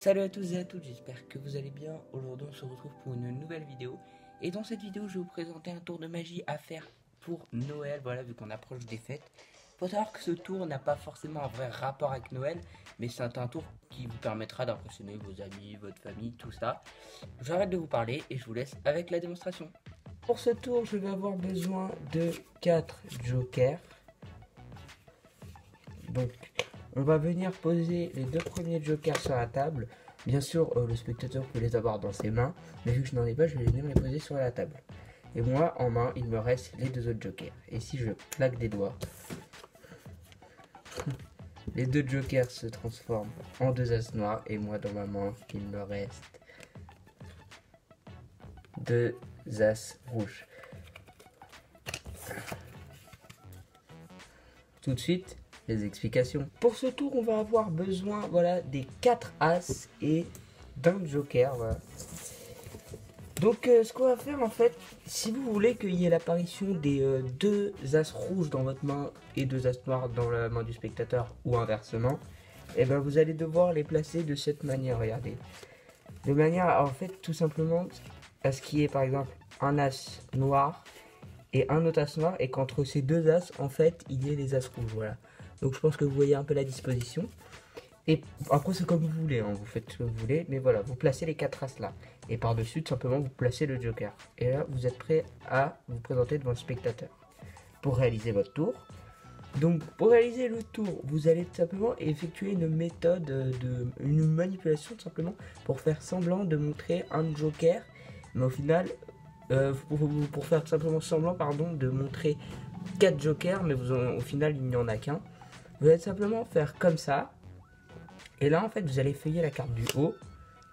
Salut à tous et à toutes, j'espère que vous allez bien. Aujourd'hui on se retrouve pour une nouvelle vidéo. Et dans cette vidéo je vais vous présenter un tour de magie à faire pour Noël, voilà, vu qu'on approche des fêtes. Faut savoir que ce tour n'a pas forcément un vrai rapport avec Noël, mais c'est un tour qui vous permettra d'impressionner vos amis, votre famille, tout ça. J'arrête de vous parler et je vous laisse avec la démonstration. Pour ce tour je vais avoir besoin de 4 jokers. Donc on va venir poser les deux premiers jokers sur la table. Bien sûr, le spectateur peut les avoir dans ses mains, mais vu que je n'en ai pas, je vais venir les poser sur la table. Et moi, en main, il me reste les deux autres jokers. Et si je claque des doigts, les deux jokers se transforment en deux as noirs. Et moi, dans ma main, il me reste deux as rouges. Tout de suite, les explications. Pour ce tour, on va avoir besoin, voilà, des 4 as et d'un joker, voilà. Donc, ce qu'on va faire, en fait, si vous voulez qu'il y ait l'apparition des deux as rouges dans votre main et deux as noirs dans la main du spectateur, ou inversement, et ben vous allez devoir les placer de cette manière, regardez. De manière, en fait, tout simplement, à ce qui est, par exemple, un as noir et un autre as noir, et qu'entre ces deux as, en fait, il y ait les as rouges, voilà. Donc je pense que vous voyez un peu la disposition. Et après c'est comme vous voulez, hein, vous faites ce que vous voulez. Mais voilà, vous placez les 4 as là. Et par-dessus, tout simplement, vous placez le joker. Et là, vous êtes prêt à vous présenter devant le spectateur pour réaliser votre tour. Donc pour réaliser le tour, vous allez tout simplement effectuer une méthode, une manipulation tout simplement pour faire semblant de montrer un joker. Mais au final, pour faire tout simplement semblant pardon, de montrer 4 jokers, mais au final il n'y en a qu'un. Vous allez simplement faire comme ça. Et là en fait vous allez feuiller la carte du haut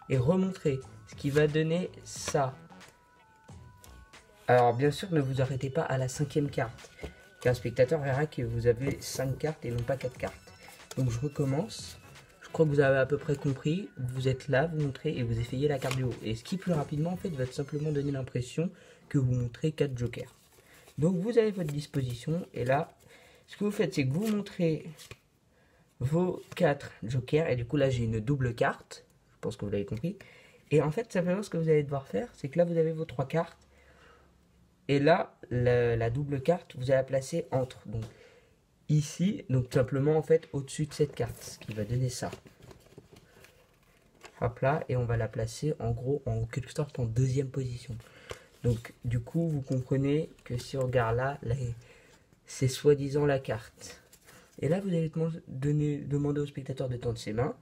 et remontrer, ce qui va donner ça. Alors bien sûr ne vous arrêtez pas à la 5e carte, car le spectateur verra que vous avez 5 cartes et non pas 4 cartes. Donc je recommence. Je crois que vous avez à peu près compris. Vous êtes là, vous montrez et vous effeuillez la carte du haut. Et ce qui plus rapidement en fait va simplement donner l'impression que vous montrez 4 jokers. Donc vous avez votre disposition et là ce que vous faites c'est que vous montrez vos 4 jokers, et du coup là j'ai une double carte, je pense que vous l'avez compris. Et en fait simplement ce que vous allez devoir faire, c'est que là vous avez vos 3 cartes, et là la double carte vous allez la placer entre, donc ici, donc simplement en fait au-dessus de cette carte, ce qui va donner ça. Hop là, et on va la placer en gros en quelque sorte en deuxième position. Donc du coup vous comprenez que si on regarde là c'est soi-disant la carte. Et là, vous allez demander au spectateur de tendre ses mains.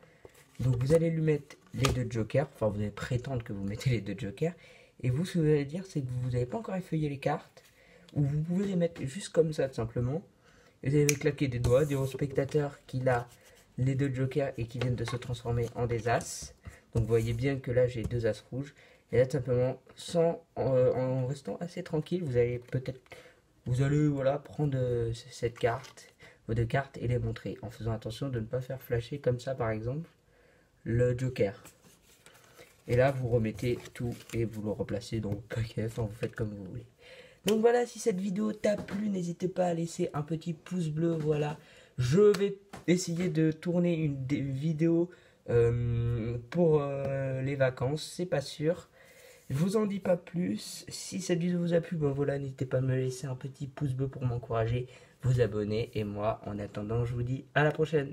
Donc, vous allez lui mettre les deux jokers. Enfin, vous allez prétendre que vous mettez les deux jokers. Et vous, ce que vous allez dire, c'est que vous n'avez pas encore effeuillé les cartes. Ou vous pouvez les mettre juste comme ça, tout simplement. Et vous allez claquer des doigts, dire au spectateur qu'il a les deux jokers et qu'ils viennent de se transformer en des as. Donc, vous voyez bien que là, j'ai deux as rouges. Et là, tout simplement, en restant assez tranquille, vous allez voilà, prendre cette carte, vos deux cartes, et les montrer, en faisant attention de ne pas faire flasher comme ça par exemple le joker. Et là vous remettez tout et vous le replacez dans le paquet, enfin vous faites comme vous voulez. Donc voilà, si cette vidéo t'a plu, n'hésitez pas à laisser un petit pouce bleu, voilà. Je vais essayer de tourner une vidéo pour les vacances, c'est pas sûr. Je vous en dis pas plus. Si cette vidéo vous a plu, ben voilà, n'hésitez pas à me laisser un petit pouce bleu pour m'encourager, vous abonner. Et moi, en attendant, je vous dis à la prochaine.